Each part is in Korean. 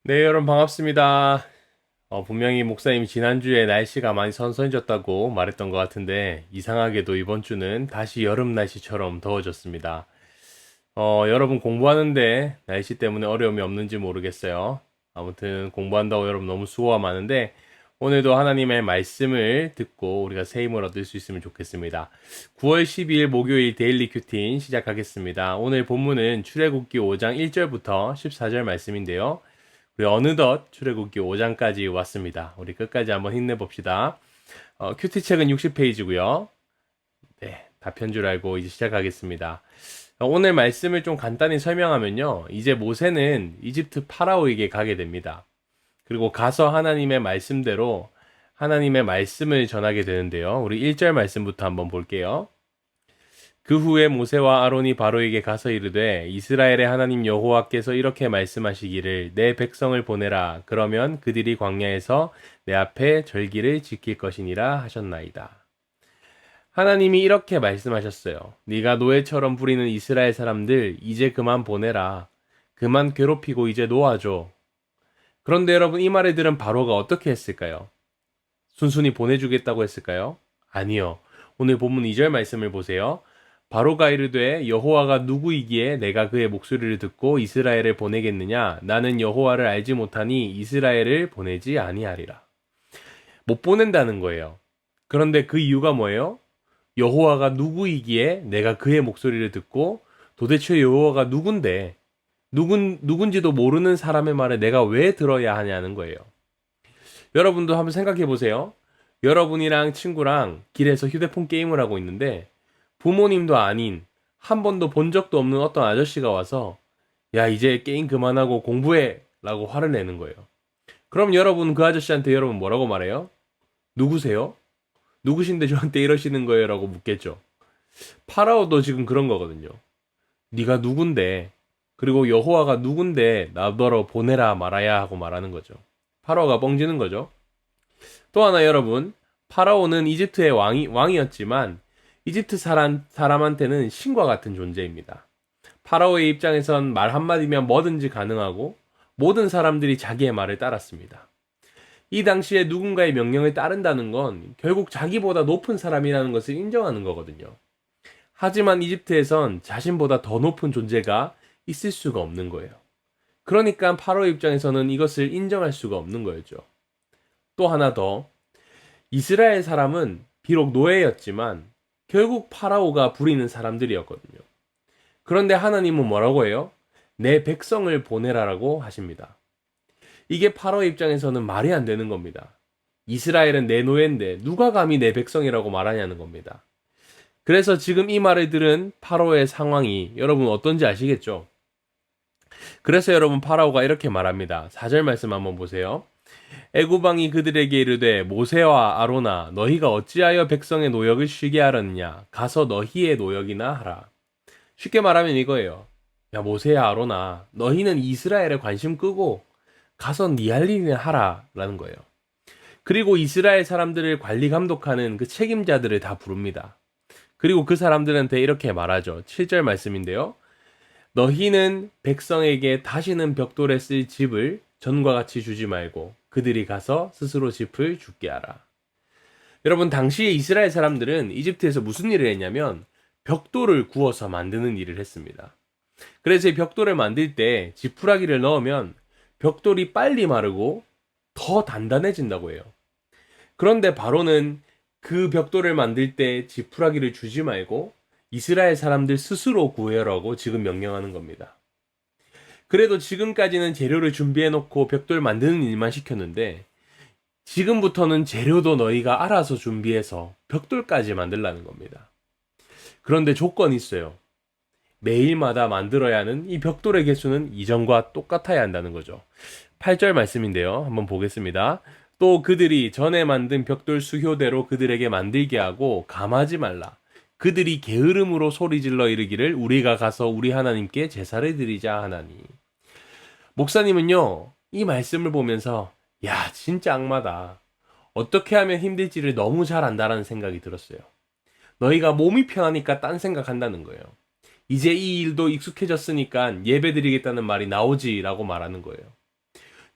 네, 여러분 반갑습니다. 분명히 목사님이 지난주에 날씨가 많이 선선해졌다고 말했던 것 같은데, 이상하게도 이번 주는 다시 여름 날씨처럼 더워졌습니다. 여러분 공부하는데 날씨 때문에 어려움이 없는지 모르겠어요. 아무튼 공부한다고 여러분 너무 수고가 많은데, 오늘도 하나님의 말씀을 듣고 우리가 새 힘을 얻을 수 있으면 좋겠습니다. 9월 12일 목요일 데일리 큐틴 시작하겠습니다. 오늘 본문은 출애굽기 5장 1절부터 14절 말씀인데요. 우리 어느덧 출애굽기 5장까지 왔습니다. 우리 끝까지 한번 힘내봅시다. 큐티 책은 60페이지고요. 네, 답편 줄 알고 이제 시작하겠습니다. 오늘 말씀을 좀 간단히 설명하면요. 이제 모세는 이집트 파라오에게 가게 됩니다. 그리고 가서 하나님의 말씀대로 하나님의 말씀을 전하게 되는데요. 우리 1절 말씀부터 한번 볼게요. 그 후에 모세와 아론이 바로에게 가서 이르되 이스라엘의 하나님 여호와께서 이렇게 말씀하시기를 내 백성을 보내라. 그러면 그들이 광야에서 내 앞에 절기를 지킬 것이니라 하셨나이다. 하나님이 이렇게 말씀하셨어요. 네가 노예처럼 부리는 이스라엘 사람들 이제 그만 보내라. 그만 괴롭히고 이제 놓아줘. 그런데 여러분 이 말을 들은 바로가 어떻게 했을까요? 순순히 보내주겠다고 했을까요? 아니요. 오늘 본문 2절 말씀을 보세요. 바로가 이르되 여호와가 누구이기에 내가 그의 목소리를 듣고 이스라엘을 보내겠느냐? 나는 여호와를 알지 못하니 이스라엘을 보내지 아니하리라. 못 보낸다는 거예요. 그런데 그 이유가 뭐예요? 여호와가 누구이기에 내가 그의 목소리를 듣고 도대체 여호와가 누군데 누군지도 모르는 사람의 말을 내가 왜 들어야 하냐는 거예요. 여러분도 한번 생각해 보세요. 여러분이랑 친구랑 길에서 휴대폰 게임을 하고 있는데 부모님도 아닌 한 번도 본 적도 없는 어떤 아저씨가 와서 야 이제 게임 그만하고 공부해 라고 화를 내는 거예요. 그럼 여러분 그 아저씨한테 여러분 뭐라고 말해요? 누구세요? 누구신데 저한테 이러시는 거예요? 라고 묻겠죠. 파라오도 지금 그런 거거든요. 네가 누군데 그리고 여호와가 누군데 나더러 보내라 말아야 하고 말하는 거죠. 파라오가 뻥지는 거죠. 또 하나 여러분, 파라오는 이집트의 왕이었지만 이집트 사람한테는 신과 같은 존재입니다. 파라오의 입장에선 말 한마디면 뭐든지 가능하고 모든 사람들이 자기의 말을 따랐습니다. 이 당시에 누군가의 명령을 따른다는 건 결국 자기보다 높은 사람이라는 것을 인정하는 거거든요. 하지만 이집트에선 자신보다 더 높은 존재가 있을 수가 없는 거예요. 그러니까 파라오 입장에서는 이것을 인정할 수가 없는 거였죠. 또 하나 더, 이스라엘 사람은 비록 노예였지만 결국 파라오가 부리는 사람들이었거든요. 그런데 하나님은 뭐라고 해요? 내 백성을 보내라라고 하십니다. 이게 파라오 입장에서는 말이 안 되는 겁니다. 이스라엘은 내 노예인데 누가 감히 내 백성이라고 말하냐는 겁니다. 그래서 지금 이 말을 들은 파라오의 상황이 여러분 어떤지 아시겠죠? 그래서 여러분 파라오가 이렇게 말합니다. 4절 말씀 한번 보세요. 애구방이 그들에게 이르되 모세와 아로나 너희가 어찌하여 백성의 노역을 쉬게 하렸느냐 가서 너희의 노역이나 하라. 쉽게 말하면 이거예요. 야 모세야 아로나 너희는 이스라엘에 관심 끄고 가서 네 할 일이나 하라 라는 거예요. 그리고 이스라엘 사람들을 관리 감독하는 그 책임자들을 다 부릅니다. 그리고 그 사람들한테 이렇게 말하죠. 7절 말씀인데요. 너희는 백성에게 다시는 벽돌에 쓸 집을 전과 같이 주지 말고 그들이 가서 스스로 집을 죽게 하라. 여러분 당시에 이스라엘 사람들은 이집트에서 무슨 일을 했냐면 벽돌을 구워서 만드는 일을 했습니다. 그래서 이 벽돌을 만들 때 지푸라기를 넣으면 벽돌이 빨리 마르고 더 단단해진다고 해요. 그런데 바로는 그 벽돌을 만들 때 지푸라기를 주지 말고 이스라엘 사람들 스스로 구해라고 지금 명령하는 겁니다. 그래도 지금까지는 재료를 준비해놓고 벽돌 만드는 일만 시켰는데 지금부터는 재료도 너희가 알아서 준비해서 벽돌까지 만들라는 겁니다. 그런데 조건이 있어요. 매일마다 만들어야 하는 이 벽돌의 개수는 이전과 똑같아야 한다는 거죠. 8절 말씀인데요. 한번 보겠습니다. 또 그들이 전에 만든 벽돌 수효대로 그들에게 만들게 하고 감하지 말라. 그들이 게으름으로 소리질러 이르기를 우리가 가서 우리 하나님께 제사를 드리자 하나니. 목사님은요, 이 말씀을 보면서 야, 진짜 악마다. 어떻게 하면 힘들지를 너무 잘 안다라는 생각이 들었어요. 너희가 몸이 편하니까 딴 생각한다는 거예요. 이제 이 일도 익숙해졌으니까 예배 드리겠다는 말이 나오지라고 말하는 거예요.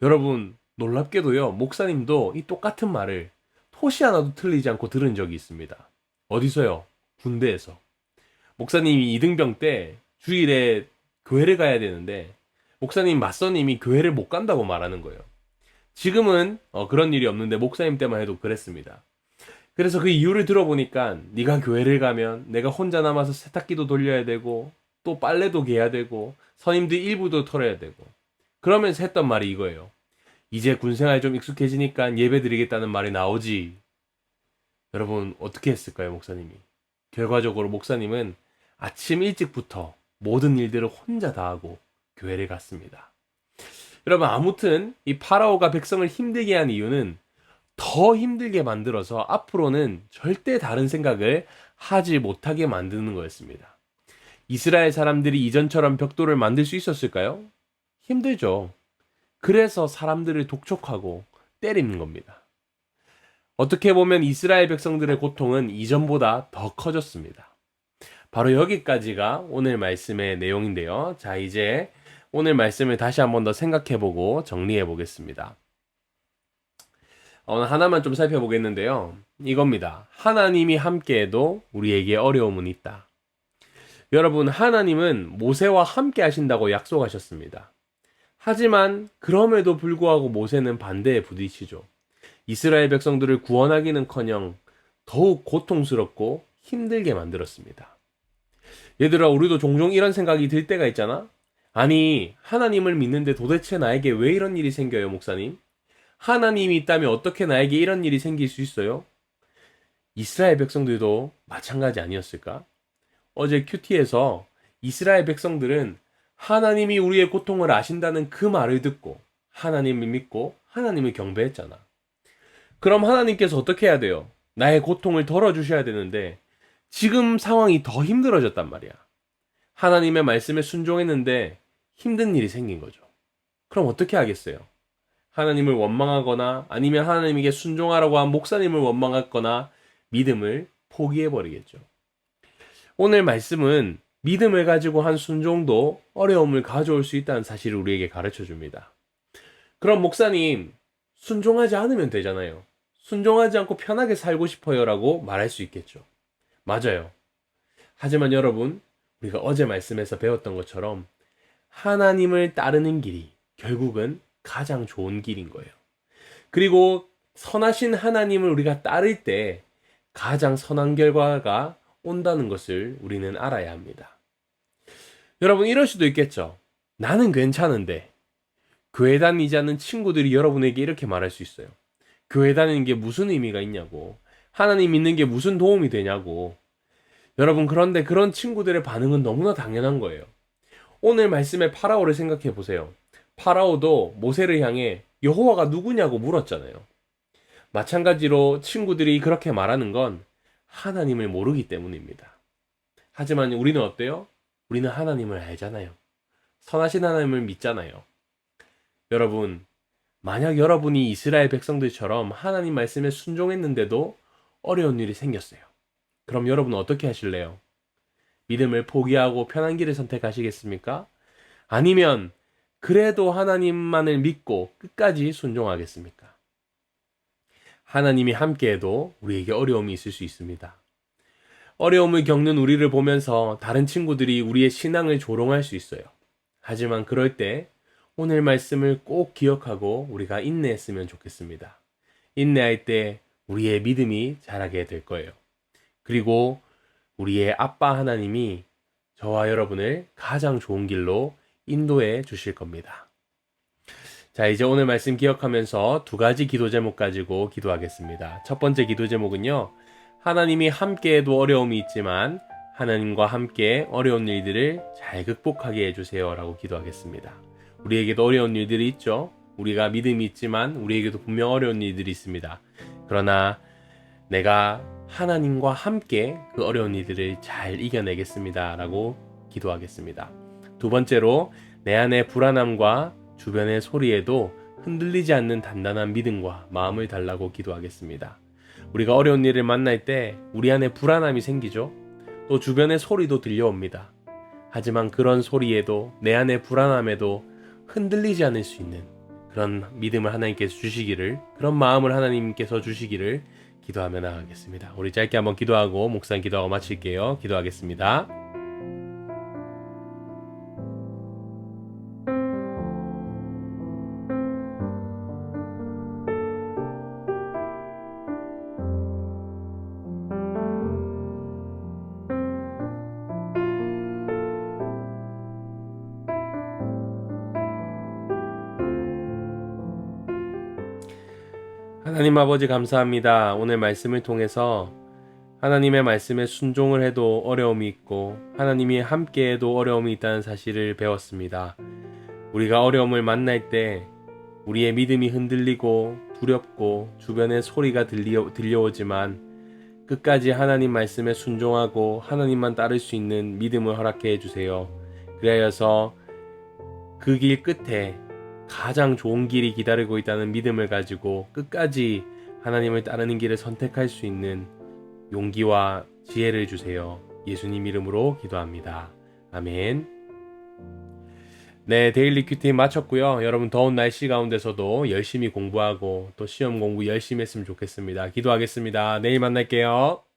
여러분, 놀랍게도요, 목사님도 이 똑같은 말을 토시 하나도 틀리지 않고 들은 적이 있습니다. 어디서요? 군대에서. 목사님이 이등병 때 주일에 교회를 가야 되는데, 목사님 맞선님이 교회를 못 간다고 말하는 거예요. 지금은 그런 일이 없는데 목사님 때만 해도 그랬습니다. 그래서 그 이유를 들어보니까 네가 교회를 가면 내가 혼자 남아서 세탁기도 돌려야 되고 또 빨래도 개야 되고 선임들 일부도 털어야 되고, 그러면서 했던 말이 이거예요. 이제 군생활 좀 익숙해지니까 예배 드리겠다는 말이 나오지. 여러분, 어떻게 했을까요, 목사님이? 결과적으로 목사님은 아침 일찍부터 모든 일들을 혼자 다 하고 교회를 갔습니다. 여러분, 아무튼 이 파라오가 백성을 힘들게 한 이유는 더 힘들게 만들어서 앞으로는 절대 다른 생각을 하지 못하게 만드는 거였습니다. 이스라엘 사람들이 이전처럼 벽돌을 만들 수 있었을까요? 힘들죠. 그래서 사람들을 독촉하고 때리는 겁니다. 어떻게 보면 이스라엘 백성들의 고통은 이전보다 더 커졌습니다. 바로 여기까지가 오늘 말씀의 내용인데요. 자, 이제 오늘 말씀을 다시 한번 더 생각해보고 정리해보겠습니다. 오늘 하나만 좀 살펴보겠는데요. 이겁니다. 하나님이 함께해도 우리에게 어려움은 있다. 여러분, 하나님은 모세와 함께 하신다고 약속하셨습니다. 하지만 그럼에도 불구하고 모세는 반대에 부딪히죠. 이스라엘 백성들을 구원하기는커녕 더욱 고통스럽고 힘들게 만들었습니다. 얘들아, 우리도 종종 이런 생각이 들 때가 있잖아? 아니, 하나님을 믿는데 도대체 나에게 왜 이런 일이 생겨요, 목사님? 하나님이 있다면 어떻게 나에게 이런 일이 생길 수 있어요? 이스라엘 백성들도 마찬가지 아니었을까? 어제 큐티에서 이스라엘 백성들은 하나님이 우리의 고통을 아신다는 그 말을 듣고 하나님을 믿고 하나님을 경배했잖아. 그럼 하나님께서 어떻게 해야 돼요? 나의 고통을 덜어주셔야 되는데 지금 상황이 더 힘들어졌단 말이야. 하나님의 말씀에 순종했는데 힘든 일이 생긴 거죠. 그럼 어떻게 하겠어요? 하나님을 원망하거나 아니면 하나님에게 순종하라고 한 목사님을 원망하거나 믿음을 포기해버리겠죠. 오늘 말씀은 믿음을 가지고 한 순종도 어려움을 가져올 수 있다는 사실을 우리에게 가르쳐 줍니다. 그럼 목사님, 순종하지 않으면 되잖아요. 순종하지 않고 편하게 살고 싶어요 라고 말할 수 있겠죠. 맞아요. 하지만 여러분, 우리가 어제 말씀에서 배웠던 것처럼 하나님을 따르는 길이 결국은 가장 좋은 길인 거예요. 그리고 선하신 하나님을 우리가 따를 때 가장 선한 결과가 온다는 것을 우리는 알아야 합니다. 여러분, 이럴 수도 있겠죠. 나는 괜찮은데 교회 다니자는 친구들이 여러분에게 이렇게 말할 수 있어요. 교회 다니는 게 무슨 의미가 있냐고, 하나님 믿는 게 무슨 도움이 되냐고. 여러분, 그런데 그런 친구들의 반응은 너무나 당연한 거예요. 오늘 말씀의 파라오를 생각해 보세요. 파라오도 모세를 향해 여호와가 누구냐고 물었잖아요. 마찬가지로 친구들이 그렇게 말하는 건 하나님을 모르기 때문입니다. 하지만 우리는 어때요? 우리는 하나님을 알잖아요. 선하신 하나님을 믿잖아요. 여러분, 만약 여러분이 이스라엘 백성들처럼 하나님 말씀에 순종했는데도 어려운 일이 생겼어요. 그럼 여러분은 어떻게 하실래요? 믿음을 포기하고 편한 길을 선택하시겠습니까? 아니면 그래도 하나님만을 믿고 끝까지 순종하겠습니까? 하나님이 함께해도 우리에게 어려움이 있을 수 있습니다. 어려움을 겪는 우리를 보면서 다른 친구들이 우리의 신앙을 조롱할 수 있어요. 하지만 그럴 때 오늘 말씀을 꼭 기억하고 우리가 인내했으면 좋겠습니다. 인내할 때 우리의 믿음이 자라게 될 거예요. 그리고 우리의 아빠 하나님이 저와 여러분을 가장 좋은 길로 인도해 주실 겁니다. 자, 이제 오늘 말씀 기억하면서 두 가지 기도 제목 가지고 기도하겠습니다. 첫 번째 기도 제목은요, 하나님이 함께해도 어려움이 있지만 하나님과 함께 어려운 일들을 잘 극복하게 해주세요 라고 기도하겠습니다. 우리에게도 어려운 일들이 있죠. 우리가 믿음이 있지만 우리에게도 분명 어려운 일들이 있습니다. 그러나 내가 하나님과 함께 그 어려운 일들을 잘 이겨내겠습니다 라고 기도하겠습니다. 두 번째로 내 안의 불안함과 주변의 소리에도 흔들리지 않는 단단한 믿음과 마음을 달라고 기도하겠습니다. 우리가 어려운 일을 만날 때 우리 안에 불안함이 생기죠. 또 주변의 소리도 들려옵니다. 하지만 그런 소리에도 내 안의 불안함에도 흔들리지 않을 수 있는 그런 믿음을 하나님께서 주시기를, 그런 마음을 하나님께서 주시기를 기도하며 나가겠습니다. 우리 짧게 한번 기도하고 목사님 기도하고 마칠게요. 기도하겠습니다. 하나님 아버지 감사합니다. 오늘 말씀을 통해서 하나님의 말씀에 순종을 해도 어려움이 있고 하나님이 함께해도 어려움이 있다는 사실을 배웠습니다. 우리가 어려움을 만날 때 우리의 믿음이 흔들리고 두렵고 주변에 소리가 들려오지만 끝까지 하나님 말씀에 순종하고 하나님만 따를 수 있는 믿음을 허락해 주세요. 그리하여서 그 길 끝에 가장 좋은 길이 기다리고 있다는 믿음을 가지고 끝까지 하나님을 따르는 길을 선택할 수 있는 용기와 지혜를 주세요. 예수님 이름으로 기도합니다. 아멘. 네, 데일리 큐티 마쳤고요. 여러분 더운 날씨 가운데서도 열심히 공부하고 또 시험 공부 열심히 했으면 좋겠습니다. 기도하겠습니다. 내일 만날게요.